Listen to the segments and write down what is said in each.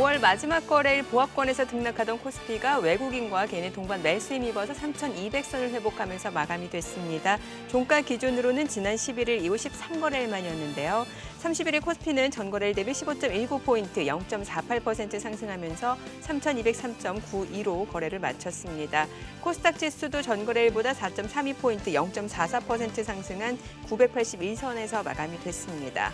5월 마지막 거래일 보합권에서 등락하던 코스피가 외국인과 개인의 동반 매수에 힘입어서 3,200선을 회복하면서 마감이 됐습니다. 종가 기준으로는 지난 11일 이후 13거래일 만이었는데요. 31일 코스피는 전거래일 대비 15.19포인트, 0.48% 상승하면서 3,203.92로 거래를 마쳤습니다. 코스닥 지수도 전거래일보다 4.32포인트, 0.44% 상승한 981선에서 마감이 됐습니다.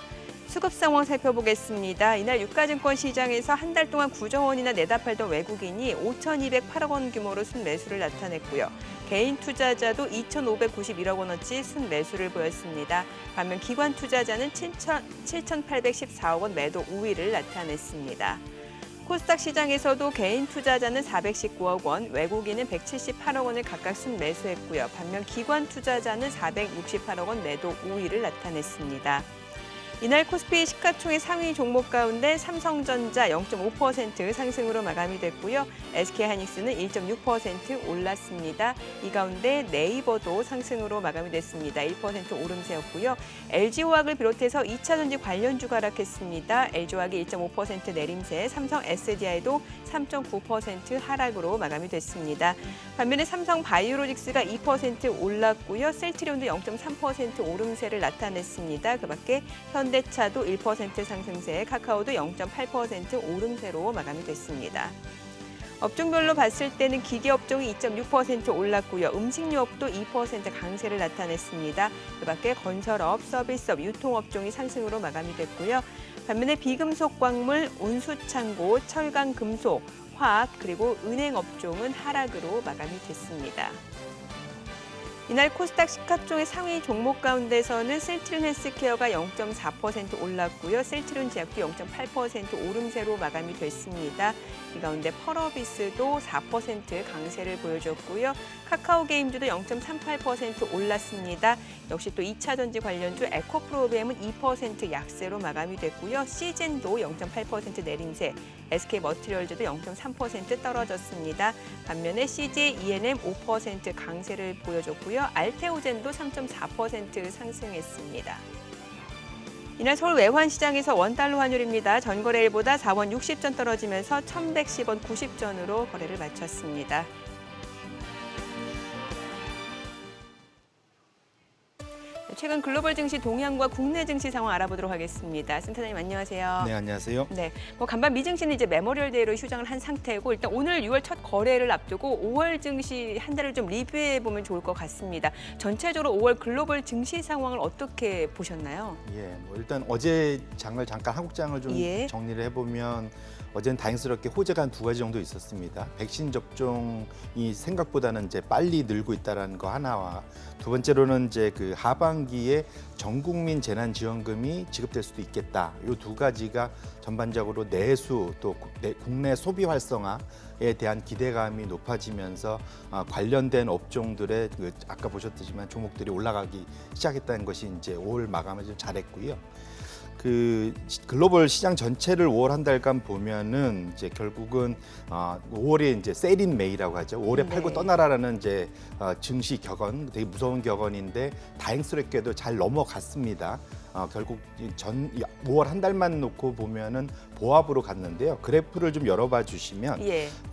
수급 상황 살펴보겠습니다. 이날 유가증권 시장에서 한 달 동안 9조 원이나 내다팔던 외국인이 5,208억 원 규모로 순매수를 나타냈고요. 개인 투자자도 2,591억 원어치 순매수를 보였습니다. 반면 기관 투자자는 7,814억 원 매도 우위를 나타냈습니다. 코스닥 시장에서도 개인 투자자는 419억 원, 외국인은 178억 원을 각각 순매수했고요. 반면 기관 투자자는 468억 원 매도 우위를 나타냈습니다. 이날 코스피 시가총액 상위 종목 가운데 삼성전자 0.5% 상승으로 마감이 됐고요. SK하이닉스는 1.6% 올랐습니다. 이 가운데 네이버도 상승으로 마감이 됐습니다. 1% 오름세였고요. LG화학을 비롯해서 2차전지 관련주가 하락했습니다. LG화학이 1.5% 내림세, 삼성 SDI도 3.9% 하락으로 마감이 됐습니다. 반면에 삼성 바이오로직스가 2% 올랐고요. 셀트리온도 0.3% 오름세를 나타냈습니다. 그밖에 현대차도 1% 상승세, 카카오도 0.8% 오름세로 마감이 됐습니다. 업종별로 봤을 때는 기계업종이 2.6% 올랐고요. 음식료업도 2% 강세를 나타냈습니다. 그밖에 건설업, 서비스업, 유통업종이 상승으로 마감이 됐고요. 반면에 비금속 광물, 운수창고, 철강, 금속, 화학, 그리고 은행업종은 하락으로 마감이 됐습니다. 이날 코스닥 시가총액 상위 종목 가운데서는 셀트리온 헬스케어가 0.4% 올랐고요. 셀트리온 제약도 0.8% 오름세로 마감이 됐습니다. 이 가운데 펄어비스도 4% 강세를 보여줬고요. 카카오게임즈도 0.38% 올랐습니다. 역시 또 2차전지 관련주 에코프로비엠은 2% 약세로 마감이 됐고요. 시젠도 0.8% 내림세, SK머티리얼즈도 0.3% 떨어졌습니다. 반면에 CJ ENM 5% 강세를 보여줬고요. 알테오젠도 3.4% 상승했습니다. 이날 서울 외환시장에서 원달러 환율입니다. 전거래일보다 4원 60전 떨어지면서 1,110원 90전으로 거래를 마쳤습니다. 최근 글로벌 증시 동향과 국내 증시 상황 알아보도록 하겠습니다. 센터장님 안녕하세요. 네, 안녕하세요. 네, 간밤 미증시는 이제 메모리얼 데이로 휴장을 한 상태고 일단 오늘 6월 첫 거래를 앞두고 5월 증시 한 달을 좀 리뷰해 보면 좋을 것 같습니다. 전체적으로 5월 글로벌 증시 상황을 어떻게 보셨나요? 예, 일단 어제 장을 잠깐 한국장을 좀 정리를 해보면 어제는 다행스럽게 호재가 한 두 가지 정도 있었습니다. 백신 접종이 생각보다는 이제 빨리 늘고 있다는 거 하나와 두 번째로는 이제 그 하반기에 전국민 재난지원금이 지급될 수도 있겠다. 이 두 가지가 전반적으로 내수 또 국내 소비 활성화에 대한 기대감이 높아지면서 관련된 업종들의 아까 보셨듯이만 종목들이 올라가기 시작했다는 것이 이제 5월 마감을 좀 잘했고요. 그 글로벌 시장 전체를 5월 한 달간 보면은 이제 결국은 5월에 이제 셀인 메이라고 하죠. 5월에 팔고 떠나라라는 이제 증시 격언, 되게 무서운 격언인데 다행스럽게도 잘 넘어갔습니다. 결국 5월 한 달만 놓고 보면은 보합으로 갔는데요. 그래프를 좀 열어봐 주시면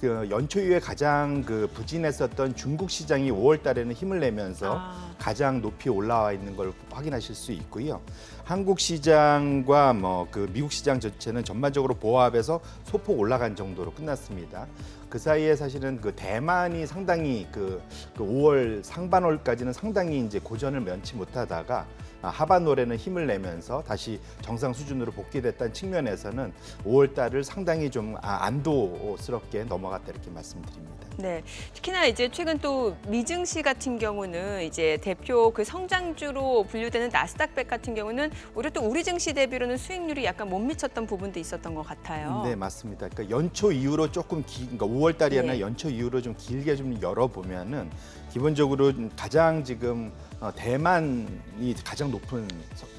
그 연초 이후에 가장 그 부진했었던 중국 시장이 5월 달에는 힘을 내면서 가장 높이 올라와 있는 걸 확인하실 수 있고요. 한국 시장과 그 미국 시장 전체는 전반적으로 보합에서 소폭 올라간 정도로 끝났습니다. 그 사이에 사실은 그 대만이 상당히 그 5월 상반월까지는 상당히 이제 고전을 면치 못하다가 하반월에는 힘을 내면서 다시 정상 수준으로 복귀됐다는 측면에서는 5월 달을 상당히 좀 안도스럽게 넘어갔다 이렇게 말씀드립니다. 네, 특히나 이제 최근 또 미증시 같은 경우는 이제 대표 그 성장주로 분류되는 나스닥백 같은 경우는 오히려 또 우리 증시 대비로는 수익률이 약간 못 미쳤던 부분도 있었던 것 같아요. 네, 맞습니다. 그러니까 연초 이후로 조금 그러니까 5월 달이 아니라 연초 이후로 좀 길게 좀 열어보면은 기본적으로 가장 지금 대만이 가장 높은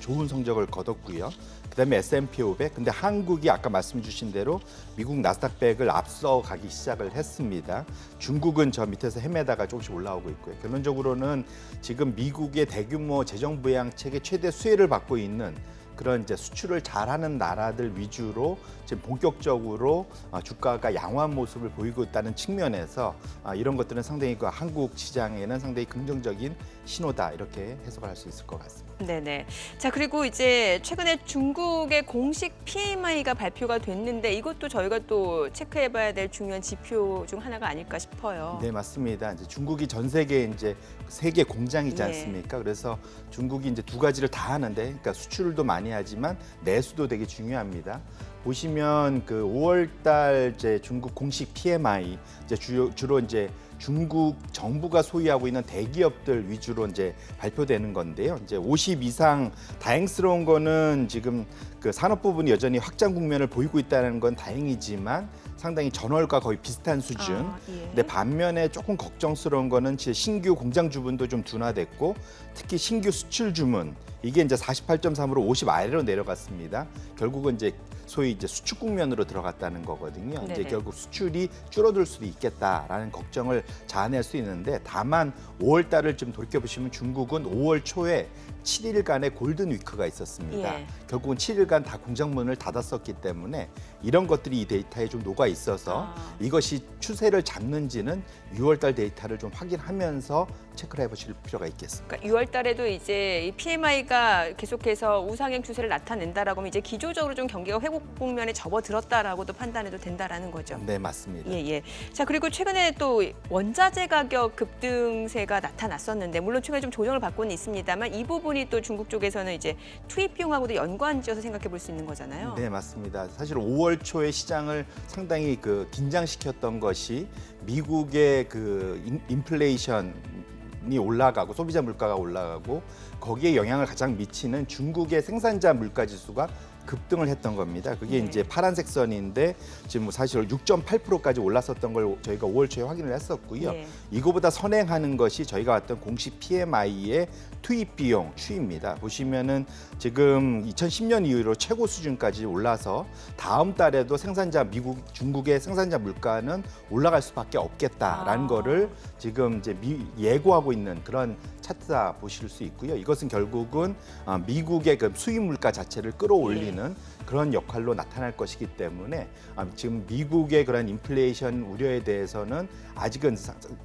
좋은 성적을 거뒀고요. 그다음에 S&P 500. 근데 한국이 아까 말씀 주신 대로 미국 나스닥백을 앞서가기 시작을 했습니다. 중국은 저 밑에서 헤매다가 조금씩 올라오고 있고요. 결론적으로는 지금 미국의 대규모 재정 부양책의 최대 수혜를 받고 있는 그런 이제 수출을 잘하는 나라들 위주로 지금 본격적으로 주가가 양호한 모습을 보이고 있다는 측면에서 이런 것들은 상당히 그 한국 시장에는 상당히 긍정적인 신호다 이렇게 해석을 할 수 있을 것 같습니다. 네네. 자, 그리고 이제 최근에 중국의 공식 PMI가 발표가 됐는데 이것도 저희가 또 체크해봐야 될 중요한 지표 중 하나가 아닐까 싶어요. 네, 맞습니다. 이제 중국이 전 세계 이제 세계 공장이지 예. 않습니까? 그래서 중국이 이제 두 가지를 다 하는데, 그러니까 수출도 많이 하지만 내수도 되게 중요합니다. 보시면 그 5월달 이제 중국 공식 PMI 이제 주로 이제 중국 정부가 소유하고 있는 대기업들 위주로 이제 발표되는 건데요. 이제 50 이상 다행스러운 거는 지금 그 산업 부분이 여전히 확장 국면을 보이고 있다는 건 다행이지만 상당히 전월과 거의 비슷한 수준. 예. 근데 반면에 조금 걱정스러운 거는 신규 공장 주문도 좀 둔화됐고 특히 신규 수출 주문 이게 이제 48.3으로 50 아래로 내려갔습니다. 결국은 이제 소위 이제 수축 국면으로 들어갔다는 거거든요. 네네. 이제 결국 수출이 줄어들 수도 있겠다라는 걱정을 자아낼 수 있는데 다만 5월 달을 좀 돌이켜 보시면 중국은 5월 초에 7일간의 골든 위크가 있었습니다. 예. 결국은 7일간 다 공장 문을 닫았었기 때문에 이런 것들이 이 데이터에 좀 녹아 있어서 이것이 추세를 잡는지는 6월 달 데이터를 좀 확인하면서 체크를 해보실 필요가 있겠습니다. 그러니까 6월 달에도 이제 이 PMI가 계속해서 우상향 추세를 나타낸다라고 하면 이제 기조적으로 좀 경기가 회복 국면에 접어들었다라고도 판단해도 된다라는 거죠. 네, 맞습니다. 예, 예. 자, 그리고 최근에 또 원자재 가격 급등세가 나타났었는데 물론 최근에 좀 조정을 받고는 있습니다만 이 부분이 또 중국 쪽에서는 이제 투입 비용하고도 연관지어서 생각해 볼 수 있는 거잖아요. 네, 맞습니다. 사실 5월 초에 시장을 상당히 그 긴장시켰던 것이 미국의 그 인플레이션이 올라가고 소비자 물가가 올라가고 거기에 영향을 가장 미치는 중국의 생산자 물가 지수가 급등을 했던 겁니다. 그게 네. 이제 파란색 선인데 지금 뭐 사실 6.8%까지 올랐었던 걸 저희가 5월 초에 확인을 했었고요. 네. 이거보다 선행하는 것이 저희가 왔던 공식 PMI의 투입 비용 추이입니다. 보시면은 지금 2010년 이후로 최고 수준까지 올라서 다음 달에도 중국의 생산자 물가는 올라갈 수밖에 없겠다라는 거를 지금 이제 예고하고 있는 그런 차트다 보실 수 있고요. 이것은 결국은 미국의 그 수입 물가 자체를 끌어올리는 그런 역할로 나타날 것이기 때문에 지금 미국의 그런 인플레이션 우려에 대해서는 아직은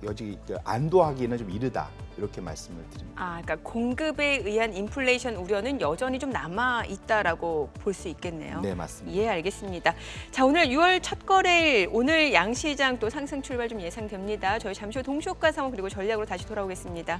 여지 안도하기는 좀 이르다 이렇게 말씀을 드립니다. 그러니까 공급에 의한 인플레이션 우려는 여전히 좀 남아 있다라고 볼 수 있겠네요. 네, 맞습니다. 예, 알겠습니다. 자, 오늘 6월 첫 거래일 오늘 양시장 또 상승 출발 좀 예상됩니다. 저희 잠시 후 동시효과 상황 그리고 전략으로 다시 돌아오겠습니다.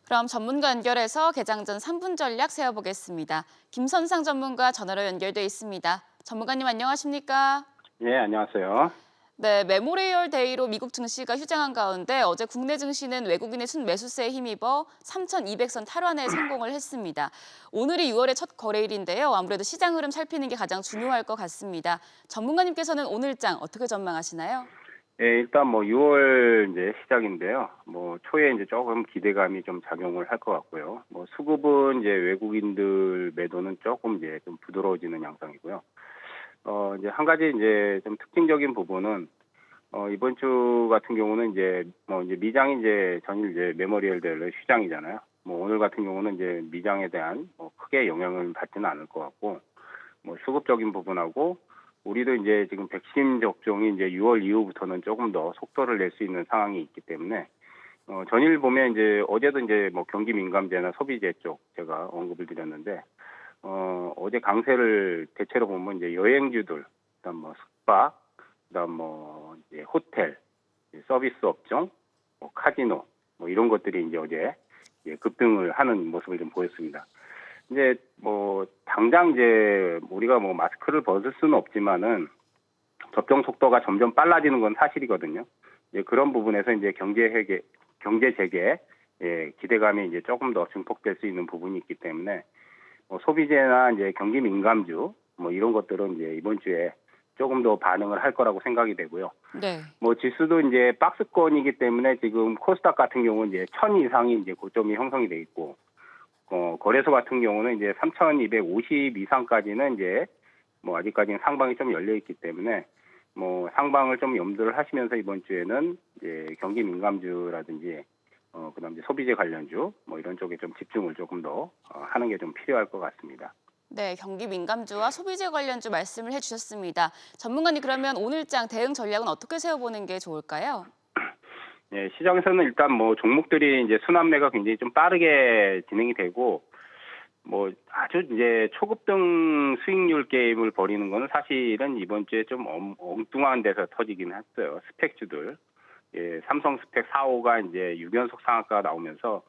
그럼 전문가 연결해서 개장 전 3분 전략 세워보겠습니다. 김선상 전문가 전화로 연결돼 있습니다. 전문가님 안녕하십니까? 네, 안녕하세요. 네, 메모리얼 데이로 미국 증시가 휴장한 가운데 어제 국내 증시는 외국인의 순매수세에 힘입어 3,200선 탈환에 성공을 했습니다. 오늘이 6월의 첫 거래일인데요. 아무래도 시장 흐름 살피는 게 가장 중요할 것 같습니다. 전문가님께서는 오늘장 어떻게 전망하시나요? 네, 일단 뭐 6월 이제 시작인데요. 뭐 초에 이제 조금 기대감이 좀 작용을 할 것 같고요. 뭐 수급은 이제 외국인들 매도는 조금 이제 좀 부드러워지는 양상이고요. 이제 한 가지 이제 좀 특징적인 부분은 이번 주 같은 경우는 이제 미장이 이제 전일 이제 메모리얼 데이 휴장이잖아요. 뭐 오늘 같은 경우는 이제 미장에 대한 뭐 크게 영향을 받지는 않을 것 같고, 뭐 수급적인 부분하고 우리도 이제 지금 백신 접종이 이제 6월 이후부터는 조금 더 속도를 낼 수 있는 상황이 있기 때문에 전일 보면 이제 어제도 이제 뭐 경기 민감제나 소비재 쪽 제가 언급을 드렸는데 어제 강세를 대체로 보면 이제 여행주들, 그다음 뭐 숙박, 그다음 뭐 이제 호텔, 서비스 업종, 뭐 카지노 뭐 이런 것들이 이제 어제 급등을 하는 모습을 좀 보였습니다. 이제 뭐 당장 이제 우리가 뭐 마스크를 벗을 수는 없지만은 접종 속도가 점점 빨라지는 건 사실이거든요. 이제 그런 부분에서 이제 경제 재개 기대감이 이제 조금 더 증폭될 수 있는 부분이 있기 때문에 뭐 소비재나 이제 경기 민감주 뭐 이런 것들은 이제 이번 주에 조금 더 반응을 할 거라고 생각이 되고요. 네. 뭐 지수도 이제 박스권이기 때문에 지금 코스닥 같은 경우는 이제 1000 이상이 이제 고점이 형성이 돼 있고 거래소 같은 경우는 이제 3,250 이상까지는 이제 뭐 아직까지는 상방이 좀 열려 있기 때문에 뭐 상방을 좀 염두를 하시면서 이번 주에는 이제 경기 민감주라든지 그다음 이제 소비재 관련주 뭐 이런 쪽에 좀 집중을 조금 더 하는 게 좀 필요할 것 같습니다. 네, 경기 민감주와 소비재 관련주 말씀을 해주셨습니다. 전문가님 그러면 오늘장 대응 전략은 어떻게 세워보는 게 좋을까요? 예, 시장에서는 일단 뭐 종목들이 이제 순환매가 굉장히 좀 빠르게 진행이 되고 뭐 아주 이제 초급등 수익률 게임을 벌이는 거는 사실은 이번 주에 좀 엉뚱한 데서 터지긴 했어요. 스펙주들. 예, 삼성 스펙 4호가 이제 6연속 상한가가 나오면서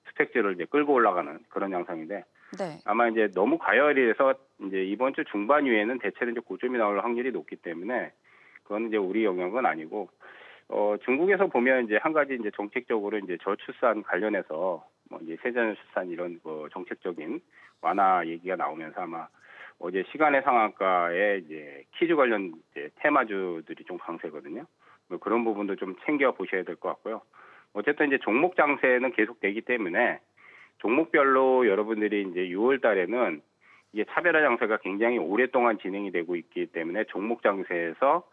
스펙주를 이제 끌고 올라가는 그런 양상인데 네. 아마 이제 너무 과열이 돼서 이제 이번 주 중반 이후에는 대체로 이제 고점이 나올 확률이 높기 때문에 그건 이제 우리 영역은 아니고 중국에서 보면 이제 한 가지 이제 정책적으로 이제 저출산 관련해서 뭐 이제 세전 출산 이런 정책적인 완화 얘기가 나오면서 아마 어제 시간의 상한가에 이제 키즈 관련 이제 테마주들이 좀 강세거든요. 뭐 그런 부분도 좀 챙겨 보셔야 될 것 같고요. 어쨌든 이제 종목 장세는 계속되기 때문에 종목별로 여러분들이 이제 6월 달에는 이게 차별화 장세가 굉장히 오랫동안 진행이 되고 있기 때문에 종목 장세에서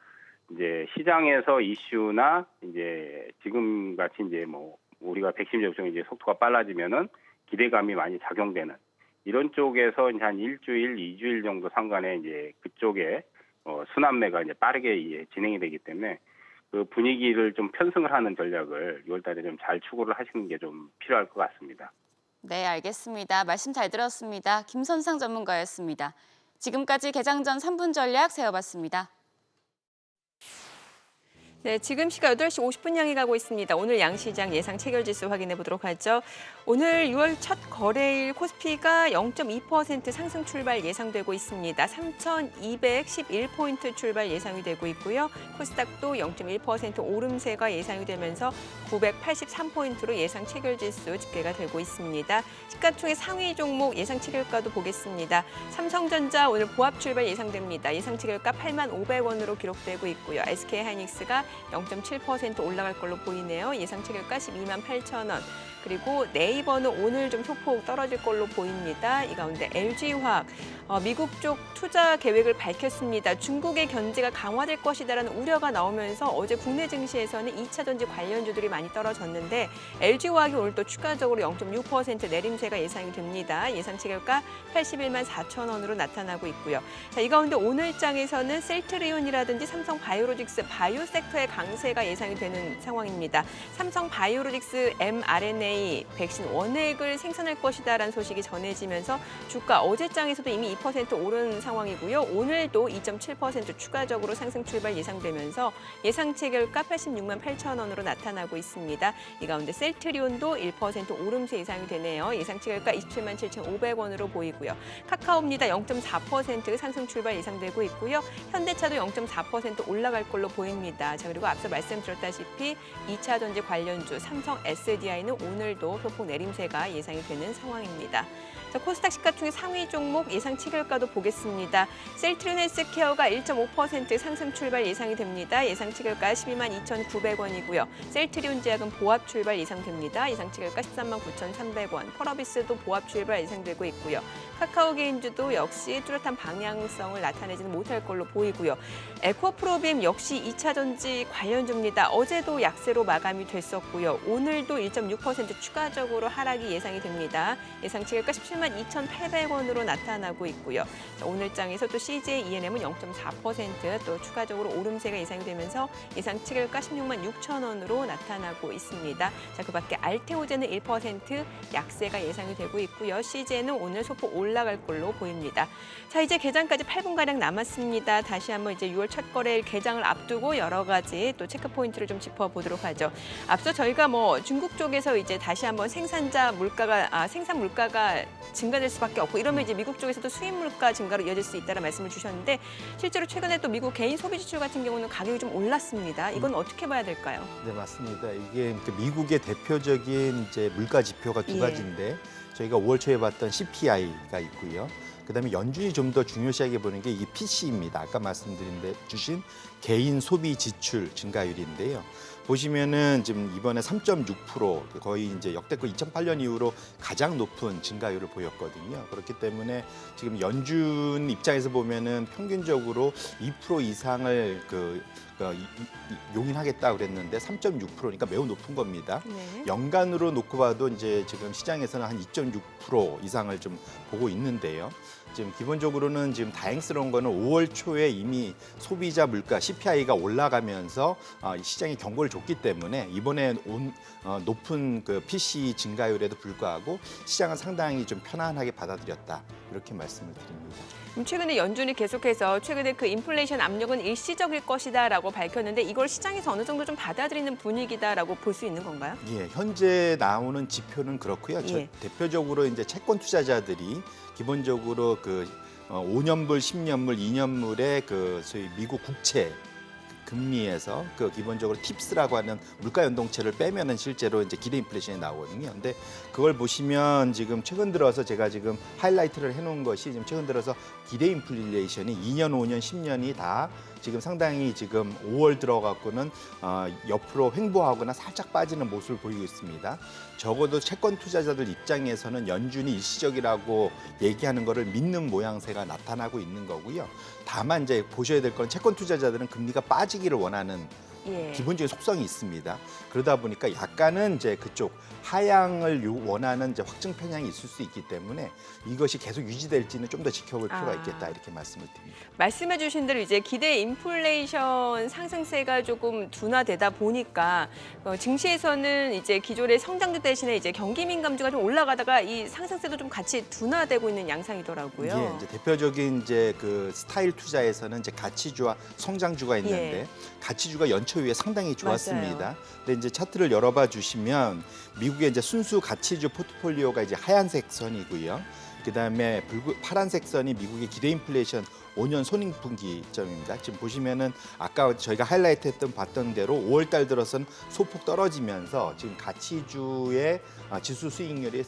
이제 시장에서 이슈나 이제 지금 같이 이제 뭐 우리가 백신 접종 이제 속도가 빨라지면은 기대감이 많이 작용되는 이런 쪽에서 이제 한 일주일, 2주일 정도 상간에 이제 그쪽에 순환매가 이제 빠르게 진행이 되기 때문에 그 분위기를 좀 편승을 하는 전략을 6월 달에 좀 잘 추구를 하시는 게 좀 필요할 것 같습니다. 네, 알겠습니다. 말씀 잘 들었습니다. 김선상 전문가였습니다. 지금까지 개장 전 3분 전략 세워봤습니다. 네, 지금 시각 8시 50분 향해 가고 있습니다. 오늘 양시장 예상 체결지수 확인해 보도록 하죠. 오늘 6월 첫 거래일 코스피가 0.2% 상승 출발 예상되고 있습니다. 3,211포인트 출발 예상이 되고 있고요. 코스닥도 0.1% 오름세가 예상이 되면서 983포인트로 예상 체결지수 집계가 되고 있습니다. 시가총액 상위 종목 예상 체결가도 보겠습니다. 삼성전자 오늘 보합 출발 예상됩니다. 예상 체결가 85,500원으로 기록되고 있고요. SK하이닉스가 0.7% 올라갈 걸로 보이네요. 예상 체결가 128,000원. 그리고 네이버는 오늘 좀 소폭 떨어질 걸로 보입니다. 이 가운데 LG화학 미국 쪽 투자 계획을 밝혔습니다. 중국의 견제가 강화될 것이다라는 우려가 나오면서 어제 국내 증시에서는 2차 전지 관련주들이 많이 떨어졌는데 LG화학이 오늘 또 추가적으로 0.6% 내림세가 예상이 됩니다. 예상 체결가 814,000원으로 나타나고 있고요. 자, 이 가운데 오늘장에서는 셀트리온이라든지 삼성바이오로직스 바이오 섹터의 강세가 예상이 되는 상황입니다. 삼성바이오로직스 mRNA 백신 원액을 생산할 것이다라는 소식이 전해지면서 주가 어제장에서도 이미 2% 오른 상황이고요. 오늘도 2.7% 추가적으로 상승 출발 예상되면서 예상 체결가 868,000원으로 나타나고 있습니다. 이 가운데 셀트리온도 1% 오름세 예상이 되네요. 예상 체결가 277,500원으로 보이고요. 카카오입니다. 0.4% 상승 출발 예상되고 있고요. 현대차도 0.4% 올라갈 걸로 보입니다. 자, 그리고 앞서 말씀드렸다시피 2차 전지 관련주 삼성 SDI는 오늘도 소폭 내림세가 예상이 되는 상황입니다. 자, 코스닥 시가총액 상위 종목 예상 체결가도 보겠습니다. 셀트리온 헬스케어가 1.5% 상승 출발 예상이 됩니다. 예상 체결가 122,900원이고요. 셀트리온 제약은 보합 출발 예상됩니다. 예상 체결가 139,300원. 펄어비스도 보합 출발 예상되고 있고요. 카카오게임즈도 역시 뚜렷한 방향성을 나타내지는 못할 걸로 보이고요. 에코프로비엠 역시 2차 전지 관련주입니다. 어제도 약세로 마감이 됐었고요. 오늘도 1.6% 추가적으로 하락이 예상이 됩니다. 예상 체결가 172,800원으로 나타나고 있고요. 자, 오늘장에서 또 CJ ENM은 0.4% 또 추가적으로 오름세가 예상이 되면서 예상 체결가 166,000원으로 나타나고 있습니다. 자, 그밖에 알테오제는 1% 약세가 예상이 되고 있고요. CJ는 오늘 소폭 올라갈 걸로 보입니다. 자, 이제 개장까지 8분가량 남았습니다. 다시 한번 이제 6월 첫 거래일 개장을 앞두고 여러 가지 또 체크 포인트를 좀 짚어보도록 하죠. 앞서 저희가 뭐 중국 쪽에서 이제 다시 한번 생산 물가가 증가될 수밖에 없고 이러면 이제 미국 쪽에서도 수입 물가 증가로 이어질 수 있다는 말씀을 주셨는데 실제로 최근에 또 미국 개인 소비 지출 같은 경우는 가격이 좀 올랐습니다. 이건 어떻게 봐야 될까요? 네, 맞습니다. 이게 미국의 대표적인 이제 물가 지표가 두 가지인데 저희가 5월 초에 봤던 CPI가 있고요. 그다음에 연준이 좀 더 중요시하게 보는 게 이 PC입니다. 아까 말씀드린 데 주신 개인 소비 지출 증가율인데요. 보시면은 지금 이번에 3.6% 거의 이제 역대급 2008년 이후로 가장 높은 증가율을 보였거든요. 그렇기 때문에 지금 연준 입장에서 보면은 평균적으로 2% 이상을 용인하겠다 그랬는데 3.6%니까 매우 높은 겁니다. 네. 연간으로 놓고 봐도 이제 지금 시장에서는 한 2.6% 이상을 좀 보고 있는데요. 지금 기본적으로는 지금 다행스러운 거는 5월 초에 이미 소비자 물가 CPI가 올라가면서 시장에 경고를 줬기 때문에 이번에 높은 그 PC 증가율에도 불구하고 시장은 상당히 좀 편안하게 받아들였다 이렇게 말씀을 드립니다. 최근에 연준이 계속해서 최근에 그 인플레이션 압력은 일시적일 것이다라고 밝혔는데 이걸 시장에서 어느 정도 좀 받아들이는 분위기다라고 볼 수 있는 건가요? 예, 현재 나오는 지표는 그렇고요. 예. 대표적으로 이제 채권 투자자들이 기본적으로 5년물, 10년물, 2년물의 소위 미국 국채 금리에서 기본적으로 팁스라고 하는 물가 연동체를 빼면은 실제로 이제 기대 인플레이션이 나오거든요. 근데 그걸 보시면 지금 최근 들어서 제가 지금 하이라이트를 해놓은 것이 지금 최근 들어서 기대 인플레이션이 2년, 5년, 10년이 다 지금 상당히 지금 5월 들어갖고는 옆으로 횡보하거나 살짝 빠지는 모습을 보이고 있습니다. 적어도 채권 투자자들 입장에서는 연준이 일시적이라고 얘기하는 거를 믿는 모양새가 나타나고 있는 거고요. 다만 이제 보셔야 될 건 채권 투자자들은 금리가 빠지기를 원하는 예. 기본적인 속성이 있습니다. 그러다 보니까 약간은 이제 그쪽 하향을 원하는 이제 확증 편향이 있을 수 있기 때문에 이것이 계속 유지될지는 좀 더 지켜볼 필요가 있겠다 이렇게 말씀을 드립니다. 말씀해주신 대로 이제 기대 인플레이션 상승세가 조금 둔화되다 보니까 증시에서는 이제 기존의 성장률 대신에 이제 경기 민감주가 좀 올라가다가 이 상승세도 좀 같이 둔화되고 있는 양상이더라고요. 예, 이제 대표적인 이제 그 스타일 투자에서는 이제 가치주와 성장주가 있는데 가치주가 연초 이후에 상당히 좋았습니다. 맞아요. 근데 이제 차트를 열어봐 주시면 미국의 이제 순수 가치주 포트폴리오가 이제 하얀색 선이고요. 그다음에 파란색 선이 미국의 기대 인플레이션 5년 손익분기점입니다. 지금 보시면은 아까 저희가 하이라이트했던 봤던 대로 5월 달 들어서는 소폭 떨어지면서 지금 가치주의 지수 수익률이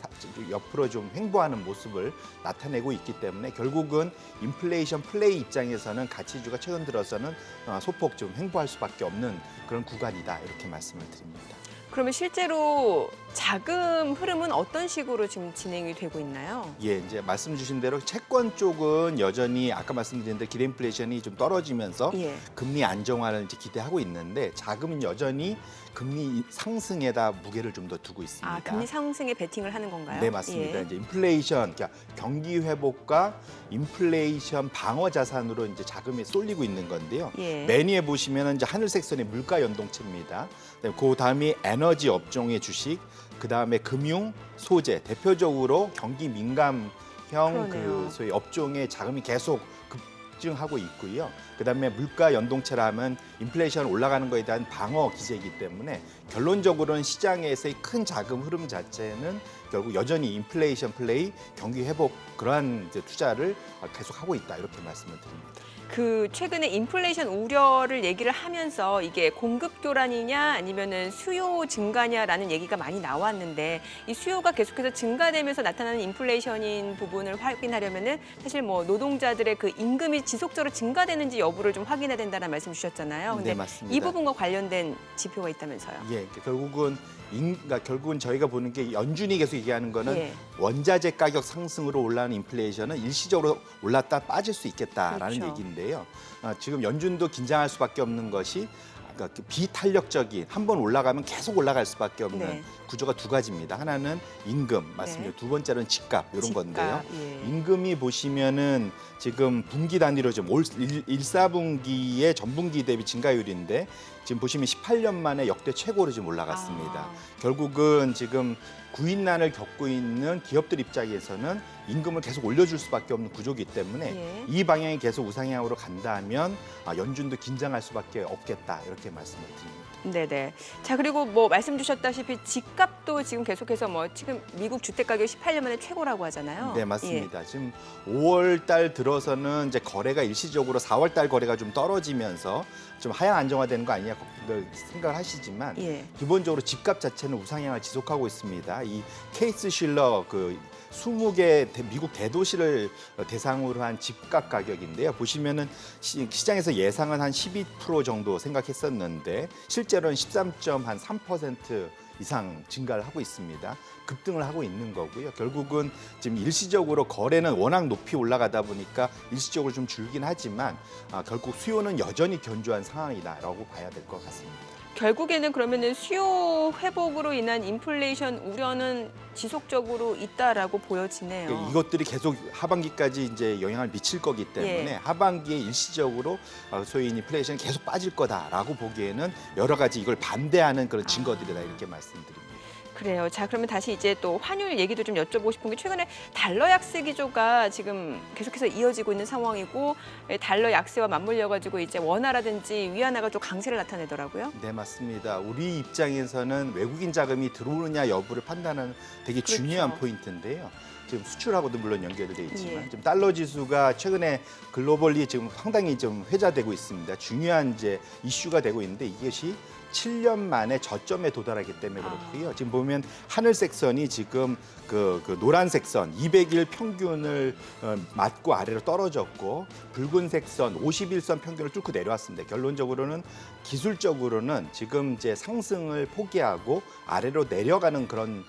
옆으로 좀 횡보하는 모습을 나타내고 있기 때문에 결국은 인플레이션 플레이 입장에서는 가치주가 최근 들어서는 소폭 좀 횡보할 수밖에 없는 그런 구간이다 이렇게 말씀을 드립니다. 그러면 실제로 자금 흐름은 어떤 식으로 지금 진행이 되고 있나요? 예, 이제 말씀 주신 대로 채권 쪽은 여전히 아까 말씀드린 대로 기대 인플레이션이 좀 떨어지면서 예. 금리 안정화를 이제 기대하고 있는데 자금은 여전히 금리 상승에다 무게를 좀 더 두고 있습니다. 금리 상승에 베팅을 하는 건가요? 네, 맞습니다. 예. 이제 인플레이션, 그러니까 경기 회복과 인플레이션 방어 자산으로 이제 자금이 쏠리고 있는 건데요. 예. 맨 위에 보시면은 이제 하늘색 선이 물가 연동체입니다. 그 다음이 에너지 업종의 주식, 그 다음에 금융, 소재, 대표적으로 경기 민감형 그러네요. 소위 업종의 자금이 계속 급증하고 있고요. 그다음에 물가 연동체라면 인플레이션 올라가는 거에 대한 방어 기제이기 때문에 결론적으로는 시장에서의 큰 자금 흐름 자체는 결국 여전히 인플레이션 플레이, 경기 회복 그러한 이제 투자를 계속 하고 있다 이렇게 말씀을 드립니다. 그 최근에 인플레이션 우려를 얘기를 하면서 이게 공급 교란이냐 아니면은 수요 증가냐라는 얘기가 많이 나왔는데 이 수요가 계속해서 증가되면서 나타나는 인플레이션인 부분을 확인하려면은 사실 뭐 노동자들의 그 임금이 지속적으로 증가되는지 여부를 좀 확인해야 된다는 말씀 주셨잖아요. 근데 네, 맞습니다. 이 부분과 관련된 지표가 있다면서요. 예, 결국은 저희가 보는 게 연준이 계속 얘기하는 거는 예. 원자재 가격 상승으로 올라오는 인플레이션은 일시적으로 올랐다 빠질 수 있겠다라는 그렇죠. 얘기인데요. 지금 연준도 긴장할 수밖에 없는 것이 비탄력적인 한 번 올라가면 계속 올라갈 수밖에 없는 네. 구조가 두 가지입니다. 하나는 임금 맞습니다. 네. 두 번째는 집값 이런 집값, 건데요. 예. 임금이 보시면은 지금 분기 단위로 좀 1,4분기의 전분기 대비 증가율인데 지금 보시면 18년 만에 역대 최고로 지금 올라갔습니다. 결국은 지금 구인난을 겪고 있는 기업들 입장에서는 임금을 계속 올려줄 수밖에 없는 구조이기 때문에 예. 이 방향이 계속 우상향으로 간다면 연준도 긴장할 수밖에 없겠다 이렇게 말씀을 드립니다. 네네. 자, 그리고 뭐 말씀 주셨다시피 집값도 지금 계속해서 뭐 지금 미국 주택 가격 18년 만에 최고라고 하잖아요. 네, 맞습니다. 지금 5월 달 들어서는 이제 거래가 일시적으로 4월 달 거래가 좀 떨어지면서 좀 하향 안정화되는 거 아니냐 생각을 하시지만 예. 기본적으로 집값 자체는 우상향을 지속하고 있습니다. 이 케이스 실러 20개 미국 대도시를 대상으로 한 집값 가격인데요. 보시면은 시장에서 예상은 한 12% 정도 생각했었는데 실제로는 13.3% 이상 증가를 하고 있습니다. 급등을 하고 있는 거고요. 결국은 지금 일시적으로 거래는 워낙 높이 올라가다 보니까 일시적으로 좀 줄긴 하지만 결국 수요는 여전히 견조한 상황이다라고 봐야 될 것 같습니다. 결국에는 그러면은 수요 회복으로 인한 인플레이션 우려는 지속적으로 있다라고 보여지네요. 그러니까 이것들이 계속 하반기까지 이제 영향을 미칠 거기 때문에 하반기에 일시적으로 소위 인플레이션이 계속 빠질 거다라고 보기에는 여러 가지 이걸 반대하는 그런 증거들이다 이렇게 말씀드립니다. 그래요. 자, 그러면 다시 이제 또 환율 얘기도 좀 여쭤보고 싶은 게 최근에 달러 약세 기조가 지금 계속해서 이어지고 있는 상황이고 달러 약세와 맞물려 가지고 이제 원화라든지 위안화가 좀 강세를 나타내더라고요. 네, 맞습니다. 우리 입장에서는 외국인 자금이 들어오느냐 여부를 판단하는 되게 중요한 포인트인데요. 지금 수출하고도 물론 연결돼 있지만 지금 달러 지수가 최근에 글로벌리 지금 상당히 좀 회자되고 있습니다. 중요한 이제 이슈가 되고 있는데 이것이 7년 만에 저점에 도달하기 때문에 그렇고요. 지금 보면 하늘색 선이 지금 그 노란색 선 200일 평균을 맞고 아래로 떨어졌고 붉은색 선 51선 평균을 뚫고 내려왔습니다. 결론적으로는 기술적으로는 지금 이제 상승을 포기하고 아래로 내려가는 그런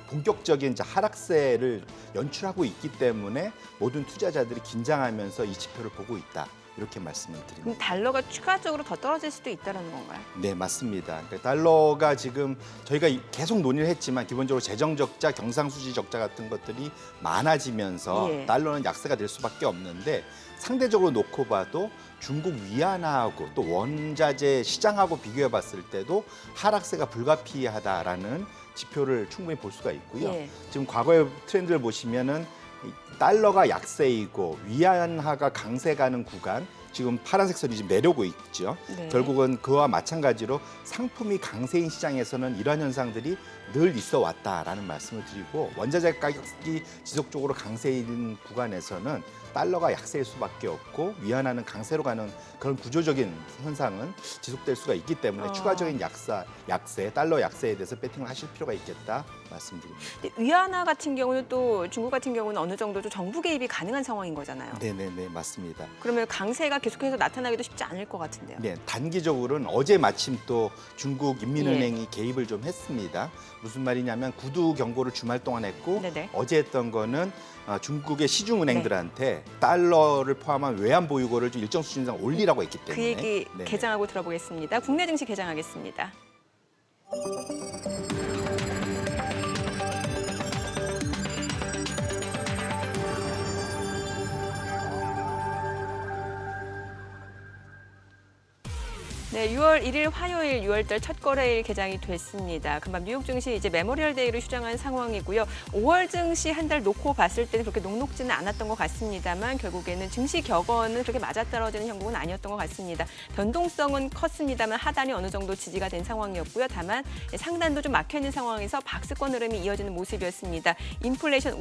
본격적인 이제 하락세를 연출하고 있기 때문에 모든 투자자들이 긴장하면서 이 지표를 보고 있다. 이렇게 말씀을 드립니다. 그럼 달러가 추가적으로 더 떨어질 수도 있다는 건가요? 네, 맞습니다. 그러니까 달러가 지금 저희가 계속 논의를 했지만 기본적으로 재정 적자, 경상수지 적자 같은 것들이 많아지면서 달러는 약세가 될 수밖에 없는데 상대적으로 놓고 봐도 중국 위안화하고 또 원자재 시장하고 비교해 봤을 때도 하락세가 불가피하다라는 지표를 충분히 볼 수가 있고요. 지금 과거의 트렌드를 보시면은 달러가 약세이고 위안화가 강세가는 구간 지금 파란색 선이 지금 내려오고 있죠. 결국은 그와 마찬가지로 상품이 강세인 시장에서는 이러한 현상들이 늘 있어 왔다라는 말씀을 드리고 원자재 가격이 지속적으로 강세인 구간에서는 달러가 약세일 수밖에 없고 위안화는 강세로 가는 그런 구조적인 현상은 지속될 수가 있기 때문에 추가적인 약세, 달러 약세에 대해서 배팅을 하실 필요가 있겠다 말씀드립니다. 위안화 같은 경우는 또 중국 같은 경우는 어느 정도 좀 정부 개입이 가능한 상황인 거잖아요. 네, 맞습니다. 그러면 강세가 계속해서 나타나기도 쉽지 않을 것 같은데요. 네, 단기적으로는 어제 마침 또 중국 인민은행이 개입을 좀 했습니다. 무슨 말이냐면 구두 경고를 주말 동안 했고 어제 했던 거는 중국의 시중은행들한테 달러를 포함한 외환 보유고를 좀 일정 수준 이상 올리라고 했기 때문에 그 얘기 개장하고 들어보겠습니다. 국내 증시 개장하겠습니다. 네, 6월 1일 화요일 6월달 첫 거래일 개장이 됐습니다. 금방 뉴욕 증시 이제 메모리얼 데이로 휴장한 상황이고요. 5월 증시 한 달 놓고 봤을 때는 그렇게 녹록지는 않았던 것 같습니다만 결국에는 증시 격언은 그렇게 맞아떨어지는 형국은 아니었던 것 같습니다. 변동성은 컸습니다만 하단이 어느 정도 지지가 된 상황이었고요. 다만 상단도 좀 막혀 있는 상황에서 박스권 흐름이 이어지는 모습이었습니다. 인플레이션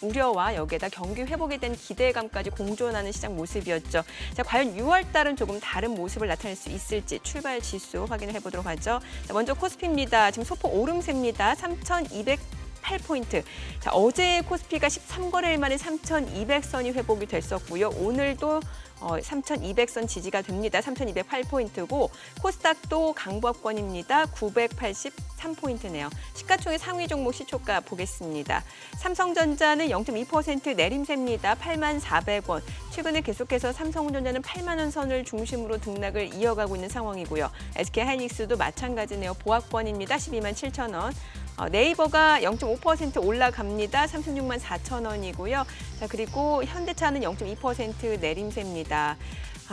우려와 여기에다 경기 회복에 대한 기대감까지 공존하는 시장 모습이었죠. 자, 과연 6월 달은 조금 다른 모습을 나타낼 수 있을지 출발 지수 확인을 해보도록 하죠. 자, 먼저 코스피입니다. 지금 소폭 오름세입니다. 3,208포인트. 자, 어제 코스피가 13거래일 만에 3,200선이 회복이 됐었고요. 오늘도 3,200선 지지가 됩니다. 3,208포인트고 코스닥도 강보합권입니다. 983포인트네요. 시가총액 상위 종목 시초가 보겠습니다. 삼성전자는 0.2% 내림세입니다. 84,400원. 최근에 계속해서 삼성전자는 8만 원 선을 중심으로 등락을 이어가고 있는 상황이고요. SK하이닉스도 마찬가지네요. 보합권입니다. 127,000원. 네이버가 0.5% 올라갑니다. 36만 4천 원이고요. 자, 그리고 현대차는 0.2% 내림세입니다.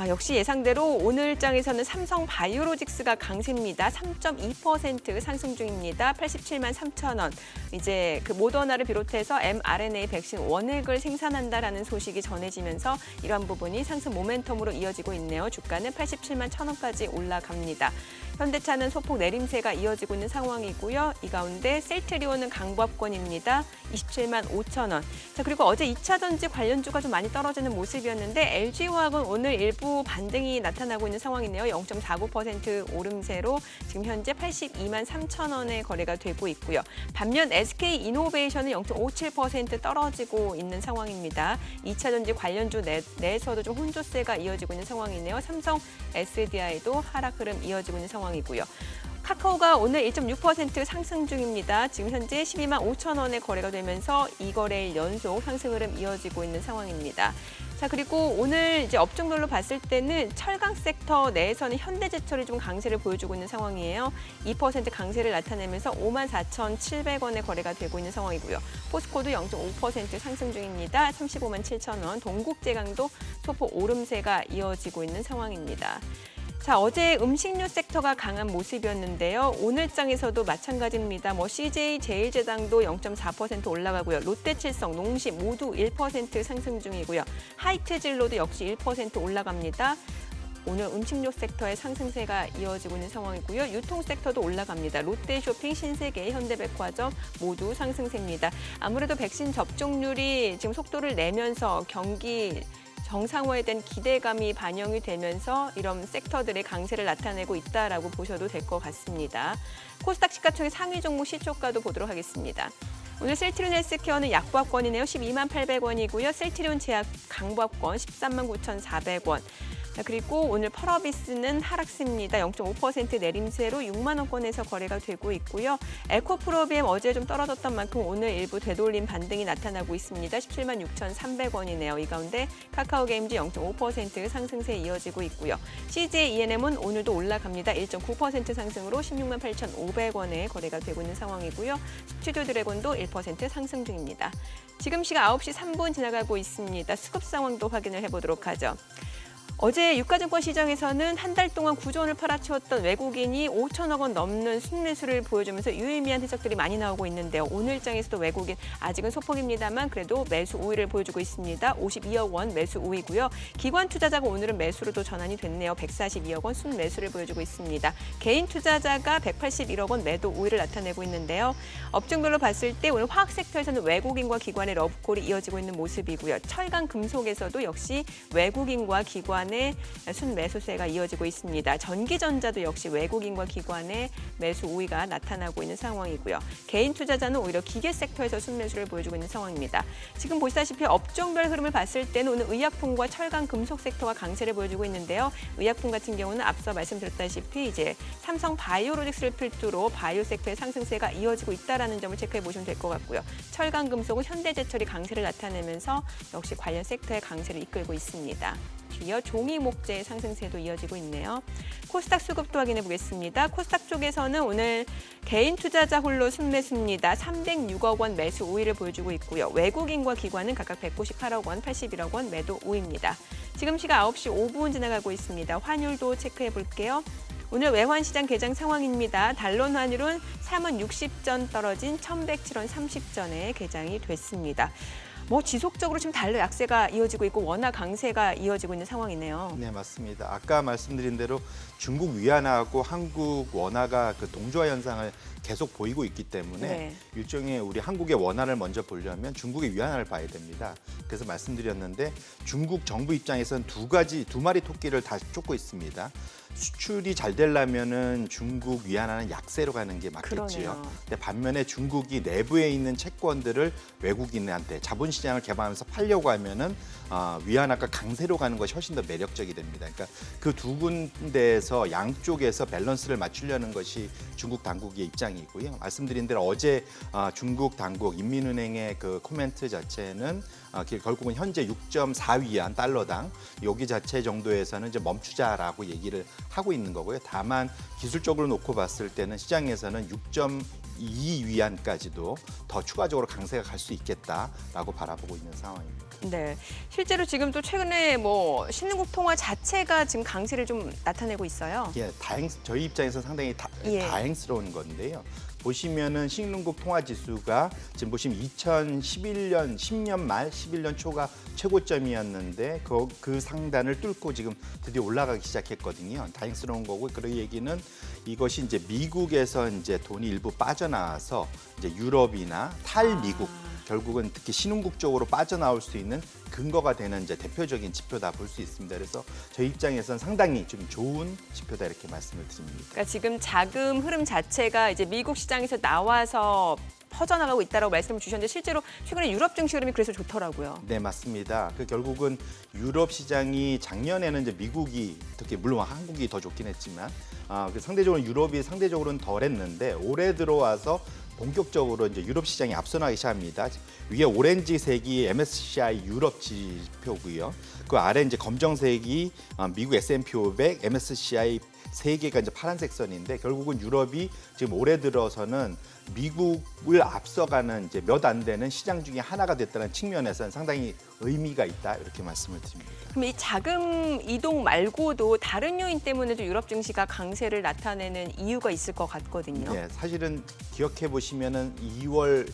역시 예상대로 오늘장에서는 삼성바이오로직스가 강세입니다. 3.2% 상승 중입니다. 87만 3천 원. 이제 그 모더나를 비롯해서 mRNA 백신 원액을 생산한다라는 소식이 전해지면서 이러한 부분이 상승 모멘텀으로 이어지고 있네요. 주가는 87만 1천 원까지 올라갑니다. 현대차는 소폭 내림세가 이어지고 있는 상황이고요. 이 가운데 셀트리온은 강보합권입니다. 27만 5천 원. 자, 그리고 어제 2차 전지 관련주가 좀 많이 떨어지는 모습이었는데 LG화학은 오늘 일부 반등이 나타나고 있는 상황이네요. 0.49% 오름세로 지금 현재 82만 3천 원에 거래가 되고 있고요. 반면 SK이노베이션은 0.57% 떨어지고 있는 상황입니다. 2차 전지 관련주 내에서도 좀 혼조세가 이어지고 있는 상황이네요. 삼성 SDI도 하락 흐름 이어지고 있는 상황이고요. 카카오가 오늘 1.6% 상승 중입니다. 지금 현재 12만 5천 원에 거래가 되면서 2거래일 연속 상승 흐름 이어지고 있는 상황입니다. 자, 그리고 오늘 이제 업종별로 봤을 때는 철강 섹터 내에서는 현대제철이 좀 강세를 보여주고 있는 상황이에요. 2% 강세를 나타내면서 5만 4,700원에 거래가 되고 있는 상황이고요. 포스코도 0.5% 상승 중입니다. 35만 7천 원. 동국제강도 소폭 오름세가 이어지고 있는 상황입니다. 자, 어제 음식료 섹터가 강한 모습이었는데요. 오늘 장에서도 마찬가지입니다. CJ 제일제당도 0.4% 올라가고요. 롯데칠성, 농심 모두 1% 상승 중이고요. 하이트진로도 역시 1% 올라갑니다. 오늘 음식료 섹터의 상승세가 이어지고 있는 상황이고요. 유통 섹터도 올라갑니다. 롯데쇼핑, 신세계, 현대백화점 모두 상승세입니다. 아무래도 백신 접종률이 지금 속도를 내면서 경기 정상화에 대한 기대감이 반영이 되면서 이런 섹터들의 강세를 나타내고 있다라고 보셔도 될 것 같습니다. 코스닥 시가총액 상위 종목 시초가도 보도록 하겠습니다. 오늘 셀트리온 헬스케어는 약보합권이네요. 12만 800원이고요. 셀트리온 제약 강보합권 13만 9,400원. 자, 그리고 오늘 펄어비스는 하락세입니다. 0.5% 내림세로 6만 원권에서 거래가 되고 있고요. 에코프로비엠 어제 좀 떨어졌던 만큼 오늘 일부 되돌림 반등이 나타나고 있습니다. 17만 6,300원이네요. 이 가운데 카카오게임즈 0.5% 상승세 이어지고 있고요. CJ ENM은 오늘도 올라갑니다. 1.9% 상승으로 16만 8,500원에 거래가 되고 있는 상황이고요. 스튜디오 드래곤도 1% 상승 중입니다. 지금 시각 9시 3분 지나가고 있습니다. 수급 상황도 확인을 해보도록 하죠. 어제 유가증권 시장에서는 한 달 동안 구조원을 팔아치웠던 외국인이 5천억 원 넘는 순매수를 보여주면서 유의미한 해석들이 많이 나오고 있는데요. 오늘 장에서도 외국인 아직은 소폭입니다만 그래도 매수 우위를 보여주고 있습니다. 52억 원 매수 우위고요. 기관 투자자가 오늘은 매수로도 전환이 됐네요. 142억 원 순매수를 보여주고 있습니다. 개인 투자자가 181억 원 매도 우위를 나타내고 있는데요. 업종별로 봤을 때 오늘 화학 섹터에서는 외국인과 기관의 러브콜이 이어지고 있는 모습이고요. 철강 금속에서도 역시 외국인과 기관의 순매수세가 이어지고 있습니다. 전기전자도 역시 외국인과 기관의 매수 우위가 나타나고 있는 상황이고요. 개인 투자자는 오히려 기계 섹터에서 순매수를 보여주고 있는 상황입니다. 지금 보시다시피 업종별 흐름을 봤을 때는 오늘 의약품과 철강 금속 섹터가 강세를 보여주고 있는데요. 의약품 같은 경우는 앞서 말씀드렸다시피 이제 삼성 바이오로직스를 필두로 바이오 섹터의 상승세가 이어지고 있다는 점을 체크해 보시면 될 것 같고요. 철강 금속은 현대제철이 강세를 나타내면서 역시 관련 섹터의 강세를 이끌고 있습니다. 뒤이어 종이 목재의 상승세도 이어지고 있네요. 코스닥 수급도 확인해 보겠습니다. 코스닥 쪽에서는 오늘 개인 투자자 홀로 순매수입니다. 306억 원 매수 우위를 보여주고 있고요. 외국인과 기관은 각각 198억 원, 81억 원 매도 우위입니다. 지금 시각 9시 5분 지나가고 있습니다. 환율도 체크해 볼게요. 오늘 외환시장 개장 상황입니다. 달러 환율은 3원 60전 떨어진 1,107원 30전에 개장이 됐습니다. 지속적으로 지금 달러 약세가 이어지고 있고 원화 강세가 이어지고 있는 상황이네요. 네, 맞습니다. 아까 말씀드린 대로 중국 위안화하고 한국 원화가 그 동조화 현상을 계속 보이고 있기 때문에 네. 일종의 우리 한국의 원화를 먼저 보려면 중국의 위안화를 봐야 됩니다. 그래서 말씀드렸는데 중국 정부 입장에서는 두 마리 토끼를 다 쫓고 있습니다. 수출이 잘 되려면은 중국 위안화는 약세로 가는 게 맞겠지요. 근데 반면에 중국이 내부에 있는 채권들을 외국인한테 자본시장을 개방하면서 팔려고 하면은 위안화가 강세로 가는 것이 훨씬 더 매력적이 됩니다. 그러니까 그 두 군데에서 양쪽에서 밸런스를 맞추려는 것이 중국 당국의 입장이고요. 말씀드린 대로 어제 중국 당국 인민은행의 그 코멘트 자체는 결국은 현재 6.4위안 달러당 여기 자체 정도에서는 이제 멈추자라고 얘기를 하고 있는 거고요. 다만 기술적으로 놓고 봤을 때는 시장에서는 6.2위안까지도 더 추가적으로 강세가 갈 수 있겠다라고 바라보고 있는 상황입니다. 네, 실제로 지금 또 최근에 신흥국 통화 자체가 지금 강세를 좀 나타내고 있어요. 예, 저희 입장에서 상당히 다행스러운 건데요. 보시면은 신흥국 통화 지수가 지금 보시면 2011년 10년 말 11년 초가 최고점이었는데 그 상단을 뚫고 지금 드디어 올라가기 시작했거든요. 다행스러운 거고 그 얘기는 이것이 이제 미국에서 이제 돈이 일부 빠져나와서 이제 유럽이나 탈미국 결국은 특히 신흥국 쪽으로 빠져나올 수 있는 근거가 되는 이제 대표적인 지표다 볼 수 있습니다. 그래서 저희 입장에서는 상당히 좀 좋은 지표다 이렇게 말씀을 드립니다. 그러니까 지금 자금 흐름 자체가 이제 미국 시장에서 나와서 퍼져나가고 있다라고 말씀을 주셨는데 실제로 최근에 유럽 증시 흐름이 그래서 좋더라고요. 네, 맞습니다. 그 결국은 유럽 시장이 작년에는 이제 미국이 특히 물론 한국이 더 좋긴 했지만 그 상대적으로 유럽이 상대적으로는 덜했는데 올해 들어와서 본격적으로 이제 유럽 시장이 앞서 나기 시작합니다. 위에 오렌지색이 MSCI 유럽 지표고요. 그 아래 이제 검정색이 미국 S&P 500, MSCI 세 개가 이제 파란색 선인데 결국은 유럽이 지금 올해 들어서는 미국을 앞서가는 이제 몇 안 되는 시장 중에 하나가 됐다는 측면에서는 상당히 의미가 있다 이렇게 말씀을 드립니다. 그럼 이 자금 이동 말고도 다른 요인 때문에도 유럽 증시가 강세를 나타내는 이유가 있을 것 같거든요. 네, 사실은 기억해 보시면은 2월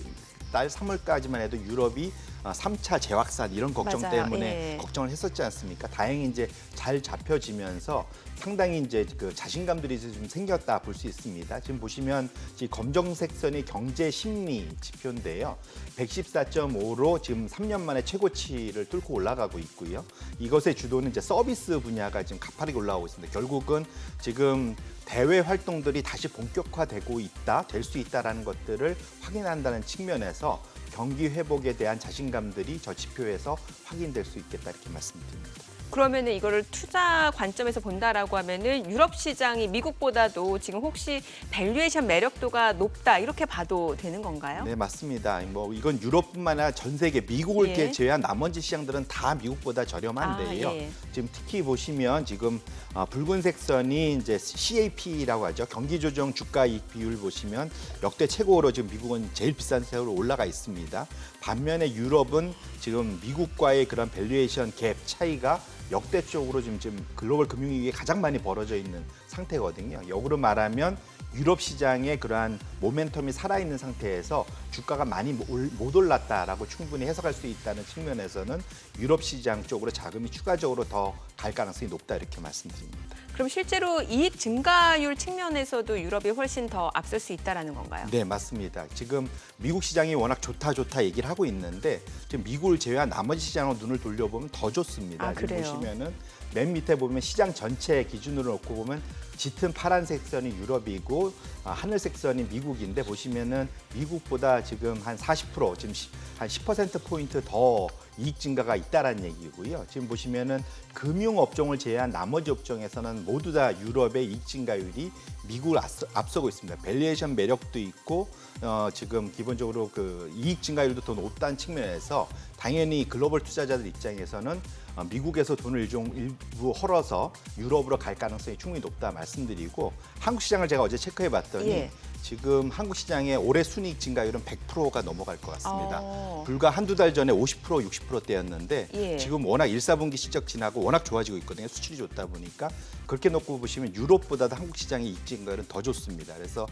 달 3월까지만 해도 유럽이 3차 재확산 이런 걱정 맞아요. 때문에 예. 걱정을 했었지 않습니까? 다행히 이제 잘 잡혀지면서 상당히 이제 그 자신감들이 좀 생겼다 볼 수 있습니다. 지금 보시면 이 검정색 선이 경제 심리 지표인데요. 114.5로 지금 3년 만에 최고치를 뚫고 올라가고 있고요. 이것의 주도는 이제 서비스 분야가 지금 가파르게 올라오고 있습니다. 결국은 지금 대외 활동들이 다시 본격화되고 있다, 될 수 있다라는 것들을 확인한다는 측면에서 경기 회복에 대한 자신감들이 저 지표에서 확인될 수 있겠다 이렇게 말씀드립니다. 그러면은 이거를 투자 관점에서 본다라고 하면은 유럽 시장이 미국보다도 지금 혹시 밸류에이션 매력도가 높다 이렇게 봐도 되는 건가요? 네, 맞습니다. 뭐 이건 유럽뿐만 아니라 전 세계 미국을 예. 이렇게 제외한 나머지 시장들은 다 미국보다 저렴한데요. 예. 지금 특히 보시면 지금 붉은색 선이 이제 CAP라고 하죠. 경기 조정 주가 이익 비율 보시면 역대 최고로 지금 미국은 제일 비싼 세로 올라가 있습니다. 반면에 유럽은 지금 미국과의 그런 밸류에이션 갭 차이가 역대적으로 지금 글로벌 금융위기에 가장 많이 벌어져 있는 상태거든요. 역으로 말하면 유럽 시장의 그러한 모멘텀이 살아있는 상태에서 주가가 많이 못 올랐다라고 충분히 해석할 수 있다는 측면에서는 유럽 시장 쪽으로 자금이 추가적으로 더 갈 가능성이 높다 이렇게 말씀드립니다. 그럼 실제로 이익 증가율 측면에서도 유럽이 훨씬 더 앞설 수 있다라는 건가요? 네, 맞습니다. 지금 미국 시장이 워낙 좋다 얘기를 하고 있는데 지금 미국을 제외한 나머지 시장으로 눈을 돌려보면 더 좋습니다. 아, 지금 그래요? 보시면은 맨 밑에 보면 시장 전체 기준으로 놓고 보면 짙은 파란색 선이 유럽이고 하늘색 선이 미국인데 보시면은 미국보다 지금 한 40% 지금 한 10% 포인트 더 이익 증가가 있다라는 얘기고요. 지금 보시면은 금융 업종을 제외한 나머지 업종에서는 모두 다 유럽의 이익 증가율이 미국을 앞서고 있습니다. 밸류에이션 매력도 있고 지금 기본적으로 그 이익 증가율도 더 높다는 측면에서 당연히 글로벌 투자자들 입장에서는 미국에서 돈을 일부 헐어서 유럽으로 갈 가능성이 충분히 높다 말씀드리고 한국 시장을 제가 어제 체크해 봤더니 예. 지금 한국 시장의 올해 순이익 증가율은 100%가 넘어갈 것 같습니다. 어. 불과 한두 달 전에 50%, 60%대였는데 예. 지금 워낙 1, 4분기 실적 지나고 워낙 좋아지고 있거든요. 수출이 좋다 보니까 그렇게 놓고 보시면 유럽보다도 한국 시장의 이익 증가율은 더 좋습니다. 그래서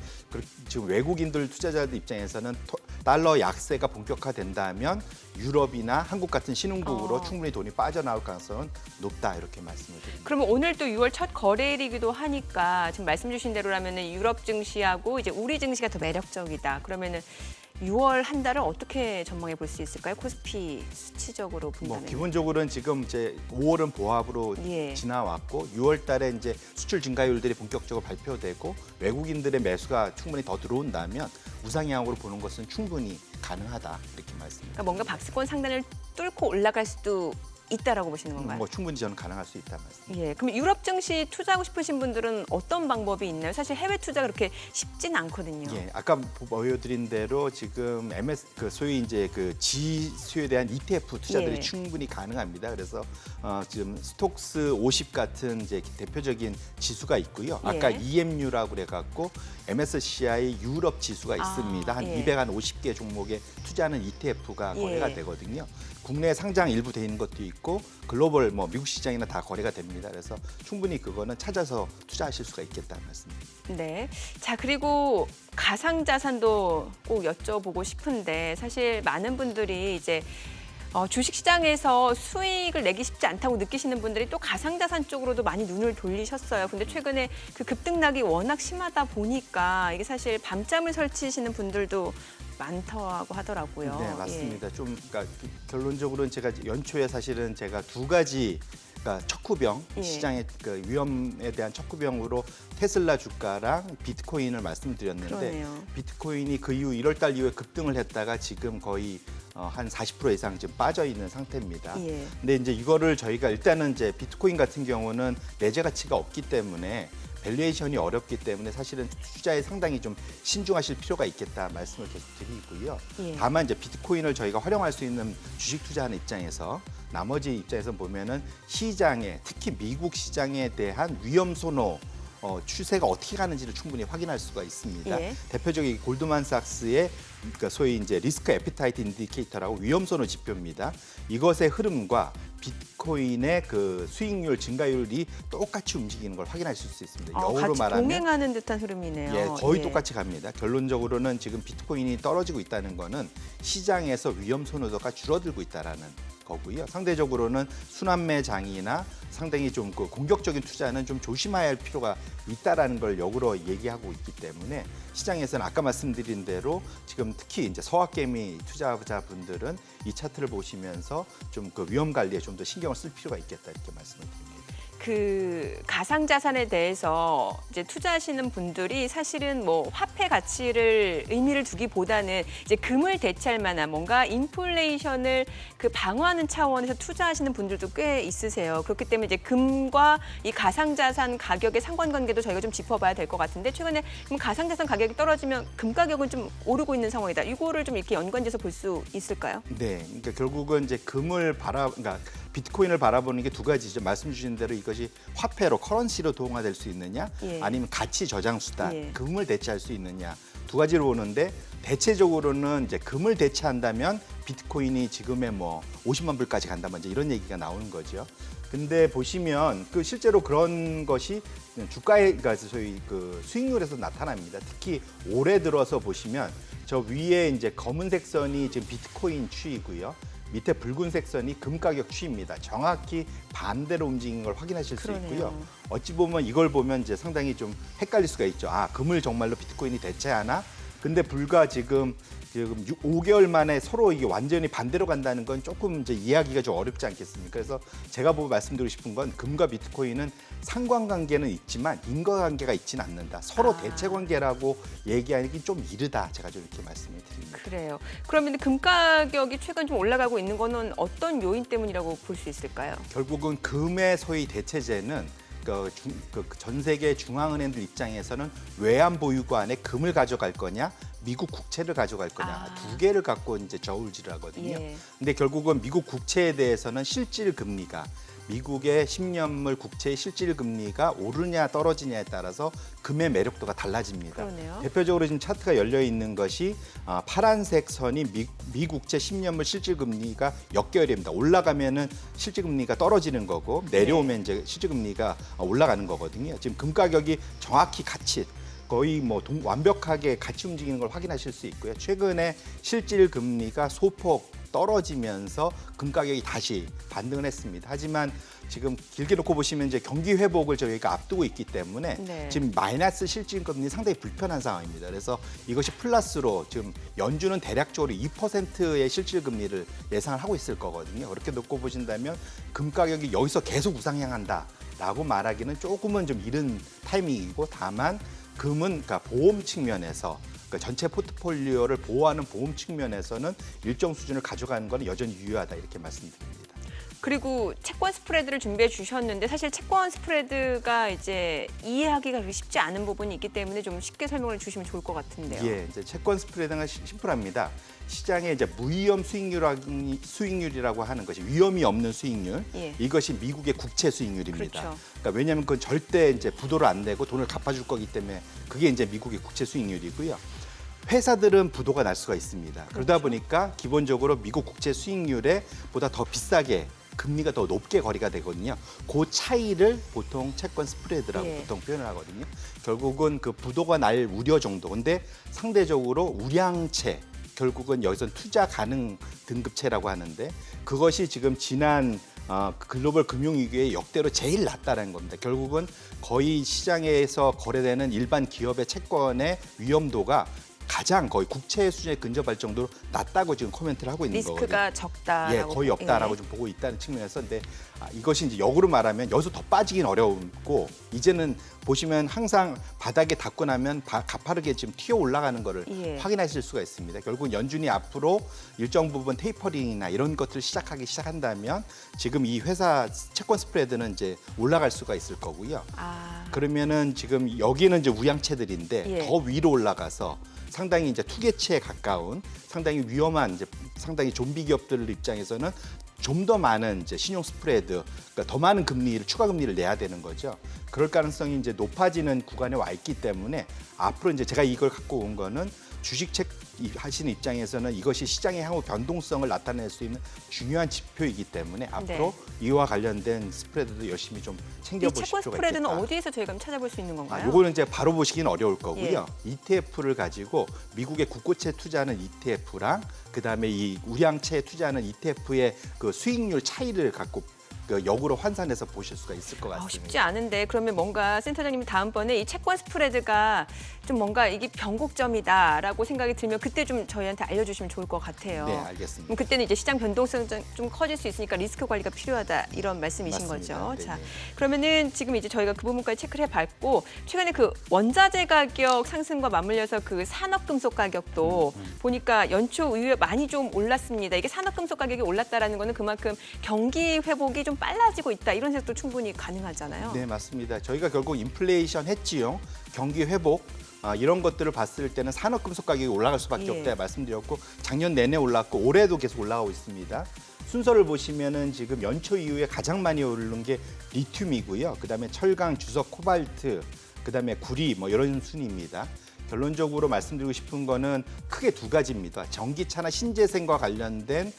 지금 외국인들 투자자들 입장에서는 달러 약세가 본격화된다면 유럽이나 한국 같은 신흥국으로 충분히 돈이 빠져나올 가능성은 높다 이렇게 말씀을 드립니다. 그러면 오늘 또 6월 첫 거래일이기도 하니까 지금 말씀 주신 대로라면은 유럽 증시하고 이제 우리 증시가 더 매력적이다. 그러면은 6월 한 달을 어떻게 전망해 볼 수 있을까요? 코스피 수치적으로 본다면. 기본적으로는 지금 이제 5월은 보합으로 예. 지나왔고 6월 달에 이제 수출 증가율들이 본격적으로 발표되고 외국인들의 매수가 충분히 더 들어온다면 우상향으로 보는 것은 충분히 가능하다 이렇게 말씀드립니다. 그러니까 뭔가 박스권 상단을 뚫고 올라갈 수도 있다라고 보시는 건가요? 충분히 저는 가능할 수 있다 말씀. 예, 그럼 유럽 증시 투자하고 싶으신 분들은 어떤 방법이 있나요? 사실 해외 투자 그렇게 쉽진 않거든요. 예, 아까 보여드린 대로 지금 소위 이제 그 지수에 대한 ETF 투자들이 예. 충분히 가능합니다. 그래서 지금 스톡스 50 같은 이제 대표적인 지수가 있고요. 아까 예. EMU라고 그래갖고 MSCI 유럽 지수가 있습니다. 한 예. 250개 종목에 투자하는 ETF가 예. 거래가 되거든요. 국내 상장 일부 돼 있는 것도 있고 글로벌 미국 시장이나 다 거래가 됩니다. 그래서 충분히 그거는 찾아서 투자하실 수가 있겠다는 말씀입니다. 네. 자, 그리고 가상자산도 꼭 여쭤보고 싶은데 사실 많은 분들이 이제 주식시장에서 수익을 내기 쉽지 않다고 느끼시는 분들이 또 가상자산 쪽으로도 많이 눈을 돌리셨어요. 근데 최근에 그 급등락이 워낙 심하다 보니까 이게 사실 밤잠을 설치시는 분들도 많다고 하더라고요. 네, 맞습니다. 좀 그러니까 결론적으로는 제가 연초에 사실은 제가 두 가지 그러니까 척후병 예. 시장의 그 위험에 대한 척후병으로 테슬라 주가랑 비트코인을 말씀드렸는데 그러네요. 비트코인이 그 이후 1월 달 이후에 급등을 했다가 지금 거의 한 40% 이상 지금 빠져 있는 상태입니다. 예. 근데 이제 이거를 저희가 일단은 이제 비트코인 같은 경우는 내재 가치가 없기 때문에 밸류에이션이 어렵기 때문에 사실은 투자에 상당히 좀 신중하실 필요가 있겠다 말씀을 계속 드리고요. 예. 다만 이제 비트코인을 저희가 활용할 수 있는 주식 투자하는 입장에서 나머지 입장에서 보면은 시장에 특히 미국 시장에 대한 위험 소노 추세가 어떻게 가는지를 충분히 확인할 수가 있습니다. 예. 대표적인 골드만삭스의 그러니까 소위 이제 리스크 애피타이트 인디케이터라고 위험 소노 지표입니다. 이것의 흐름과 비트코인의 그 수익률 증가율이 똑같이 움직이는 걸 확인하실 수 있습니다. 영어로 같이 말하면 동행하는 듯한 흐름이네요. 예, 거의 예. 똑같이 갑니다. 결론적으로는 지금 비트코인이 떨어지고 있다는 거는 시장에서 위험 선호도가 줄어들고 있다라는 거고요. 상대적으로는 순환매장이나 상당히 좀 그 공격적인 투자는 좀 조심해야 할 필요가 있다라는 걸 역으로 얘기하고 있기 때문에 시장에서는 아까 말씀드린 대로 지금 특히 이제 서학개미 투자자분들은 이 차트를 보시면서 좀 그 위험 관리에 좀 더 신경을 쓸 필요가 있겠다 이렇게 말씀을 드립니다. 그 가상자산에 대해서 이제 투자하시는 분들이 사실은 뭐 화폐 가치를 의미를 두기보다는 이제 금을 대체할 만한 뭔가 인플레이션을 그 방어하는 차원에서 투자하시는 분들도 꽤 있으세요. 그렇기 때문에 이제 금과 이 가상자산 가격의 상관관계도 저희가 좀 짚어봐야 될 것 같은데 최근에 그럼 가상자산 가격이 떨어지면 금 가격은 좀 오르고 있는 상황이다. 이거를 좀 이렇게 연관돼서 볼 수 있을까요? 네, 그러니까 결국은 이제 그러니까 비트코인을 바라보는 게 두 가지죠. 말씀 주신 대로 이것이 화폐로 커런시로 동화될 수 있느냐, 예. 아니면 가치 저장 수단, 예. 금을 대체할 수 있느냐 두 가지로 보는데 대체적으로는 이제 금을 대체한다면 비트코인이 지금의 뭐 50만 불까지 간다면 이제 이런 얘기가 나오는 거죠. 근데 보시면 그 실제로 그런 것이 주가에 그러니까 소위 그 수익률에서 나타납니다. 특히 올해 들어서 보시면 저 위에 이제 검은색 선이 지금 비트코인 추이고요. 밑에 붉은색 선이 금 가격 추이입니다. 정확히 반대로 움직이는 걸 확인하실 수 그러네요. 있고요. 어찌 보면 이걸 보면 이제 상당히 좀 헷갈릴 수가 있죠. 아, 금을 정말로 비트코인이 대체하나? 근데 불과 지금 5개월 만에 서로 이게 완전히 반대로 간다는 건 조금 이제 이해하기가 좀 어렵지 않겠습니까? 그래서 제가 보고 말씀드리고 싶은 건 금과 비트코인은 상관관계는 있지만 인과관계가 있지는 않는다. 서로 대체관계라고 얘기하기 좀 이르다. 제가 좀 이렇게 말씀을 드립니다. 그래요. 그러면 금 가격이 최근 좀 올라가고 있는 거는 어떤 요인 때문이라고 볼 수 있을까요? 결국은 금의 소위 대체제는 전 세계 중앙은행들 입장에서는 외환 보유고안에 금을 가져갈 거냐, 미국 국채를 가져갈 거냐 두 개를 갖고 이제 저울질을 하거든요. 예. 근데 결국은 미국 국채에 대해서는 실질 금리가 미국의 10년물 국채의 실질 금리가 오르냐 떨어지냐에 따라서 금의 매력도가 달라집니다. 그러네요. 대표적으로 지금 차트가 열려 있는 것이 파란색 선이 미국채 10년물 실질 금리가 역계열입니다. 올라가면은 실질 금리가 떨어지는 거고 내려오면 이제 실질 금리가 올라가는 거거든요. 지금 금 가격이 정확히 같이 거의 뭐 완벽하게 같이 움직이는 걸 확인하실 수 있고요. 최근에 실질 금리가 소폭 떨어지면서 금 가격이 다시 반등을 했습니다. 하지만 지금 길게 놓고 보시면 이제 경기 회복을 저희가 앞두고 있기 때문에 네. 지금 마이너스 실질 금리 상당히 불편한 상황입니다. 그래서 이것이 플러스로 지금 연준은 대략적으로 2%의 실질 금리를 예상을 하고 있을 거거든요. 그렇게 놓고 보신다면 금 가격이 여기서 계속 우상향한다라고 말하기는 조금은 좀 이른 타이밍이고 다만 금은 그러니까 보험 측면에서 그러니까 전체 포트폴리오를 보호하는 보험 측면에서는 일정 수준을 가져가는 것은 여전히 유효하다 이렇게 말씀드립니다. 그리고 채권 스프레드를 준비해 주셨는데 사실 채권 스프레드가 이제 이해하기가 그렇게 쉽지 않은 부분이 있기 때문에 좀 쉽게 설명을 주시면 좋을 것 같은데요. 예, 이제 채권 스프레드가 심플합니다. 시장에 이제 무위험 수익률이라고 하는 것이 위험이 없는 수익률, 예. 이것이 미국의 국채 수익률입니다. 그렇죠. 그러니까 왜냐하면 그건 절대 이제 부도를 안 내고 돈을 갚아줄 거기 때문에 그게 이제 미국의 국채 수익률이고요. 회사들은 부도가 날 수가 있습니다. 그러다 보니까 기본적으로 미국 국채 수익률에 보다 더 비싸게 금리가 더 높게 거래가 되거든요. 그 차이를 보통 채권 스프레드라고 예. 보통 표현을 하거든요. 결국은 그 부도가 날 우려 정도. 근데 상대적으로 우량채 결국은 여기서 투자 가능 등급체라고 하는데 그것이 지금 지난 글로벌 금융위기에 역대로 제일 낮다는 겁니다. 결국은 거의 시장에서 거래되는 일반 기업의 채권의 위험도가 가장 거의 국채 수준에 근접할 정도로 낮다고 지금 코멘트를 하고 있는 거거든요. 리스크가 적다라고. 예, 거의 없다라고 좀 보고 있다는 측면에서 근데 이것이 이제 역으로 말하면 여기서 더 빠지긴 어려웠고 이제는 보시면 항상 바닥에 닿고 나면 가파르게 지금 튀어 올라가는 거를 예. 확인하실 수가 있습니다. 결국 연준이 앞으로 일정 부분 테이퍼링이나 이런 것들을 시작한다면 지금 이 회사 채권 스프레드는 이제 올라갈 수가 있을 거고요. 그러면은 지금 여기는 이제 우량채들인데 예. 더 위로 올라가서 상당히 이제 투개체에 가까운 상당히 위험한 이제 상당히 좀비 기업들 입장에서는 좀 더 많은 이제 신용 스프레드, 그러니까 더 많은 금리를 추가 금리를 내야 되는 거죠. 그럴 가능성이 이제 높아지는 구간에 와 있기 때문에 앞으로 이제 제가 이걸 갖고 온 거는 주식책 하시는 입장에서는 이것이 시장의 향후 변동성을 나타낼 수 있는 중요한 지표이기 때문에 앞으로 이와 관련된 스프레드도 열심히 좀 이 챙겨볼 채권 필요가 스프레드는 있겠다. 어디에서 저희가 찾아볼 수 있는 건가요? 요거는 이제 바로 보시기는 어려울 거고요. ETF를 가지고 미국의 국고채 투자하는 ETF랑 그다음에 이 우량채에 투자하는 ETF의 그 수익률 차이를 갖고 그 역으로 환산해서 보실 수가 있을 것 같습니다. 쉽지 않은데 그러면 뭔가 센터장님 다음번에 이 채권 스프레드가 좀 뭔가 이게 변곡점이다라고 생각이 들면 그때 좀 저희한테 알려주시면 좋을 것 같아요. 네, 알겠습니다. 그럼 그때는 이제 시장 변동성 좀 커질 수 있으니까 리스크 관리가 필요하다 이런 말씀이신 맞습니다. 거죠. 네네. 자, 그러면은 지금 이제 저희가 그 부분까지 체크를 해봤고 최근에 그 원자재 가격 상승과 맞물려서 그 산업금속 가격도 보니까 연초 이후에 많이 좀 올랐습니다. 이게 산업금속 가격이 올랐다라는 거는 그만큼 경기 회복이 좀 빨라지고 있다 이런 해석도 충분히 가능하잖아요. 네, 맞습니다. 저희가 결국 인플레이션 해지용, 경기 회복 이런 것들을 봤을 때는 산업금속 가격이 올라갈 수밖에 없다 말씀드렸고 작년 내내 올랐고 올해도 계속 올라가고 있습니다. 순서를 보시면은 지금 연초 이후에 가장 많이 오른 게 리튬이고요. 그다음에 철강, 주석, 코발트, 그다음에 구리 뭐 이런 순위입니다. 결론적으로 말씀드리고 싶은 거는 크게 두 가지입니다. 전기차나 신재생과 관련된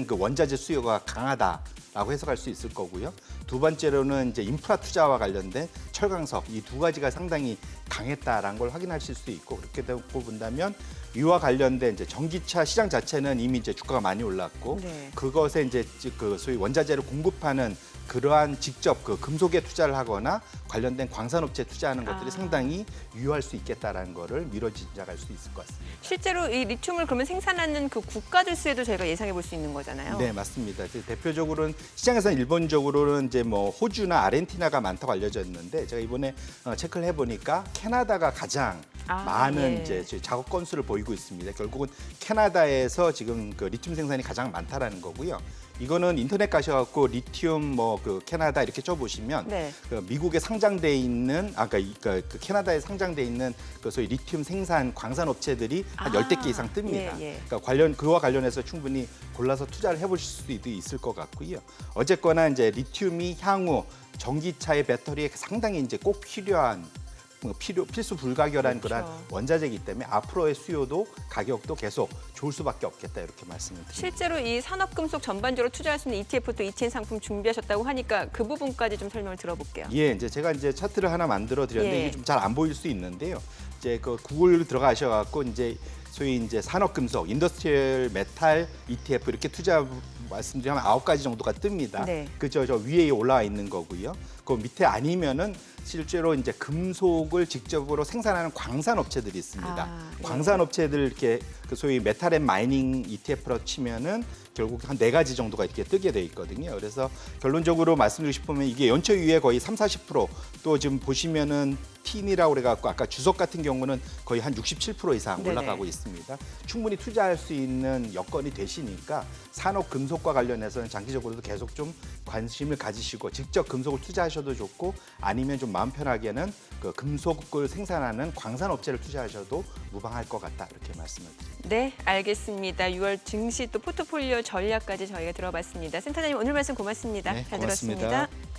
그 원자재 수요가 강하다라고 해석할 수 있을 거고요. 두 번째로는 이제 인프라 투자와 관련된 철강석 이 두 가지가 상당히 강했다라는 걸 확인하실 수 있고 그렇게 되고 본다면 이와 관련된 이제 전기차 시장 자체는 이미 이제 주가가 많이 올랐고 그것에 이제 그 소위 원자재를 공급하는 그러한 직접 그 금속에 투자를 하거나 관련된 광산업체에 투자하는 것들이 상당히 유효할 수 있겠다라는 거를 미뤄지작할 수 있을 것 같습니다. 실제로 이 리튬을 그러면 생산하는 그 국가들 수에도 저희가 예상해 볼 수 있는 거잖아요. 네, 맞습니다. 대표적으로는 시장에서는 일본적으로는 이제 뭐 호주나 아르헨티나가 많다고 알려져 있는데 제가 이번에 체크를 해보니까 캐나다가 가장 많은 이제 작업 건수를 보이고 있습니다. 결국은 캐나다에서 지금 그 리튬 생산이 가장 많다라는 거고요. 이거는 인터넷 가셔갖고 리튬 뭐 그 캐나다 이렇게 쳐보시면 그 미국에 상장돼 있는 그러니까 그 캐나다에 상장돼 있는 그 소위 리튬 생산 광산 업체들이 한 10개 이상 뜹니다. 그러니까 그와 관련해서 충분히 골라서 투자를 해보실 수도 있을 것 같고요. 어쨌거나 이제 리튬이 향후 전기차의 배터리에 상당히 이제 꼭 필요한 필수 불가결한 그런 원자재이기 때문에 앞으로의 수요도 가격도 계속 좋을 수밖에 없겠다 이렇게 말씀을 드립니다. 실제로 이 산업금속 전반적으로 투자할 수 있는 ETF 또 ETF 상품 준비하셨다고 하니까 그 부분까지 좀 설명을 들어볼게요. 예, 이제 제가 이제 차트를 하나 만들어 드렸는데 이게 좀 잘 안 보일 수 있는데요. 이제 그 구글 들어가셔갖고 이제 소위 이제 산업금속, 인더스트리얼 메탈 ETF 이렇게 투자 말씀드리면 9가지 정도가 뜹니다. 그저 저 위에 올라와 있는 거고요. 그 밑에 아니면은 실제로 이제 금속을 직접으로 생산하는 광산 업체들이 있습니다. 광산 업체들 이렇게 그 소위 메탈 앤 마이닝 ETF로 치면은 결국 한 4가지 정도가 이렇게 뜨게 돼 있거든요. 그래서 결론적으로 말씀드리고 싶으면 이게 연초 이후에 거의 30-40% 지금 보시면은 틴이라고 그래갖고 아까 주석 같은 경우는 거의 한 67% 이상 올라가고 있습니다. 충분히 투자할 수 있는 여건이 되시니까 산업 금속과 관련해서는 장기적으로도 계속 좀 관심을 가지시고 직접 금속을 투자하셔도 좋고 아니면 좀 마음 편하게는 그 금속을 생산하는 광산 업체를 투자하셔도 무방할 것 같다 이렇게 말씀을 드립니다. 네, 알겠습니다. 6월 증시 또 포트폴리오 전략까지 저희가 들어봤습니다. 센터장님 오늘 말씀 고맙습니다. 네, 잘 고맙습니다. 들었습니다.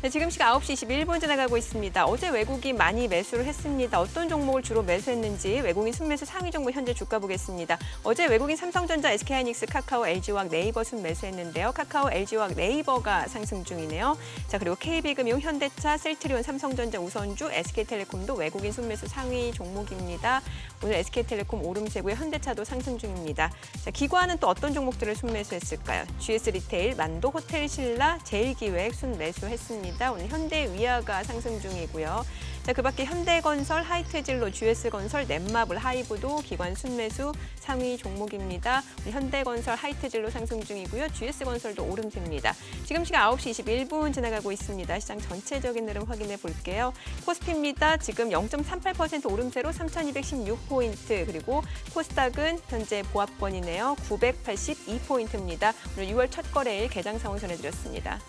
네, 지금 시각 9시 21분 지나가고 있습니다. 어제 외국인 많이 매수를 했습니다. 어떤 종목을 주로 매수했는지 외국인 순매수 상위 종목 현재 주가 보겠습니다. 어제 외국인 삼성전자, SK하이닉스, 카카오, LG화학, 네이버 순매수했는데요. 카카오, LG화학, 네이버가 상승 중이네요. 자, 그리고 KB금융, 현대차, 셀트리온, 삼성전자, 우선주, SK텔레콤도 외국인 순매수 상위 종목입니다. 오늘 SK텔레콤 오름세고요. 현대차도 상승 중입니다. 자, 기관은 또 어떤 종목들을 순매수했을까요? GS리테일, 만도, 호텔신라, 제일기획 순매수했습니다. 오늘 현대위아가 상승 중이고요. 자, 그밖에 현대건설, 하이트진로, GS건설, 넷마블, 하이브도 기관 순매수 상위 종목입니다. 현대건설, 하이트진로 상승 중이고요. GS건설도 오름세입니다. 지금 시각 9시 21분 지나가고 있습니다. 시장 전체적인 흐름 확인해 볼게요. 코스피입니다. 지금 0.38% 오름세로 3,216포인트, 그리고 코스닥은 현재 보합권이네요. 982포인트입니다. 오늘 6월 첫 거래일 개장 상황 전해드렸습니다.